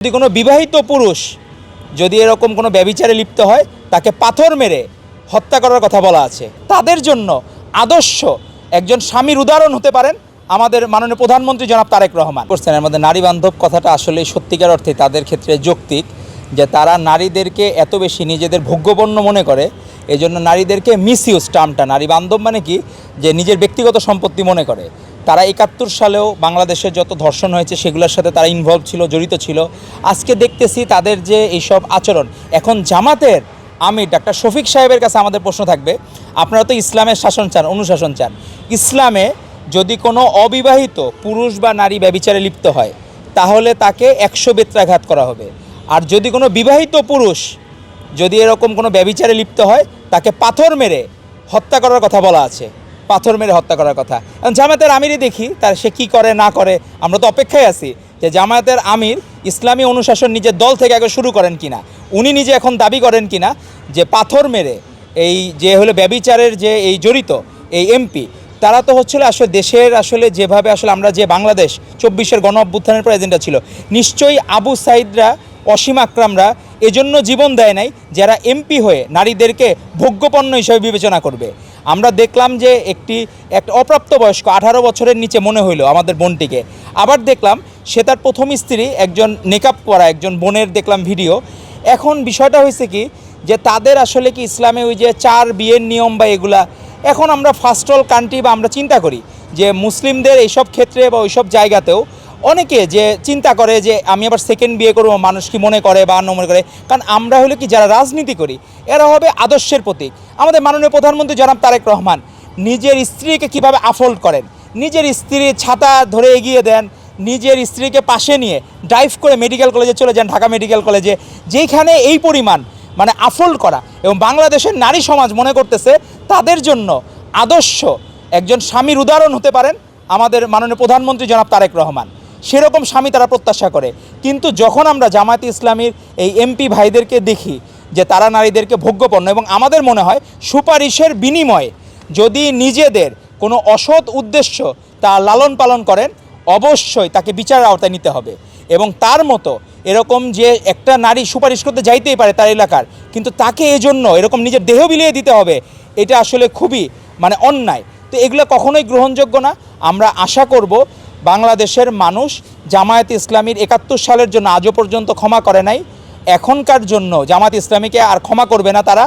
যদি কোনো বিবাহিত পুরুষ যদি এরকম কোনো ব্যভিচারে লিপ্ত হয় তাকে পাথর মেরে হত্যা করার কথা বলা আছে। তাদের জন্য আদর্শ একজন স্বামীর উদাহরণ হতে পারেন আমাদের মাননীয় প্রধানমন্ত্রী জনাব তারেক রহমান। করছেন এর মধ্যে নারী বান্ধব কথাটা আসলে সত্যিকার অর্থে তাদের ক্ষেত্রে যৌক্তিক, যে তারা নারীদেরকে এত বেশি নিজেদের ভোগ্যপণ্য মনে করে, এজন্য নারীদেরকে মিসইউজ টার্মটা নারী বান্ধব মানে কি যে নিজের ব্যক্তিগত সম্পত্তি মনে করে। তারা ৭১ সালেও বাংলাদেশের যত ধর্ষণ হয়েছে সেগুলোর সাথে তারা ইনভলভ ছিল, জড়িত ছিল। আজকে দেখতেছি তাদের যে এইসব আচরণ। এখন জামাতের আমির ডাক্তার শফিক সাহেবের কাছে আমাদের প্রশ্ন থাকবে, আপনারা তো ইসলামের শাসন চান, অনুশাসন চান। ইসলামে যদি কোনো অবিবাহিত পুরুষ বা নারী ব্যভিচারে লিপ্ত হয় তাহলে তাকে ১০০ বেত্রাঘাত করা হবে, আর যদি কোনো বিবাহিত পুরুষ যদি এরকম কোনো ব্যভিচারে লিপ্ত হয় তাকে পাথর মেরে হত্যা করার কথা বলা আছে, পাথর মেরে হত্যা করার কথা। জামায়াতের আমিরই দেখি তার সে কী করে না করে। আমরা তো অপেক্ষায় আছি যে জামায়াতের আমির ইসলামী অনুশাসন নিজের দল থেকে আগে শুরু করেন কিনা, উনি নিজে এখন দাবি করেন কিনা যে পাথর মেরে এই যে হলো ব্যভিচারের যে এই জড়িত এই এমপি তারা তো হচ্ছিল আসলে দেশের আসলে যেভাবে আসলে আমরা যে বাংলাদেশ ২৪-এর গণ অভ্যুত্থানের পর এজেন্ডা ছিল, নিশ্চয়ই আবু সাইদরা, অসীম আকরামরা এজন্য জীবন দেয় নাই যারা এমপি হয়ে নারীদেরকে ভোগ্যপণ্য হিসেবে বিবেচনা করবে। আমরা দেখলাম যে একটা অপ্রাপ্তবয়স্ক ১৮ বছরের নিচে মনে হইলো আমাদের বোনটিকে। আবার দেখলাম সে তার প্রথম স্ত্রী একজন নেকাব করা একজন বোনের দেখলাম ভিডিও। এখন বিষয়টা হয়েছে কি যে তাদের আসলে কি ইসলামে ওই যে ৪ বিয়ের নিয়ম বা এগুলা, এখন আমরা ফার্স্ট ওয়ার্ল্ড কান্ট্রি বা আমরা চিন্তা করি যে মুসলিমদের এইসব ক্ষেত্রে বা ওইসব জায়গাতেও অনেকে যে চিন্তা করে যে আমি আবার সেকেন্ড বিয়ে করবো, মানুষ কি মনে করে বা মনে করে। কারণ আমরা হলো কি যারা রাজনীতি করি এরা হবে আদর্শের প্রতীক। আমাদের মাননীয় প্রধানমন্ত্রী জনাব তারেক রহমান নিজের স্ত্রীকে কিভাবে আফোল্ড করেন, নিজের স্ত্রীর ছাতা ধরে এগিয়ে দেন, নিজের স্ত্রীকে পাশে নিয়ে ড্রাইভ করে মেডিকেল কলেজে চলে যান, ঢাকা মেডিকেল কলেজে, যেইখানে এই পরিমাণ মানে আফোল্ড করা। এবং বাংলাদেশের নারী সমাজ মনে করতেছে তাদের জন্য আদর্শ একজন স্বামীর উদাহরণ হতে পারেন আমাদের মাননীয় প্রধানমন্ত্রী জনাব তারেক রহমান। সেরকম স্বামী তারা প্রত্যাশা করে। কিন্তু যখন আমরা জামায়াতে ইসলামীর এই এমপি ভাইদেরকে দেখি যে তারা নারীদেরকে ভোগ্যপণ্য, এবং আমাদের মনে হয় সুপারিশের বিনিময়ে যদি নিজেদের কোনো অসৎ উদ্দেশ্য তা লালন পালন করেন অবশ্যই তাকে বিচারের আওতায় নিতে হবে। এবং তার মতো এরকম যে একটা নারী সুপারিশ করতে যাইতেই পারে তার এলাকার, কিন্তু তাকে এজন্য এরকম নিজের দেহ বিলিয়ে দিতে হবে, এটা আসলে খুবই মানে অন্যায়। তো এগুলো কখনোই গ্রহণযোগ্য না। আমরা আশা করব বাংলাদেশের মানুষ জামায়াতে ইসলামীর ৭১ সালের জন্য আজও পর্যন্ত ক্ষমা করে নাই, এখনকার জন্য জামায়াতে ইসলামীকে আর ক্ষমা করবে না তারা।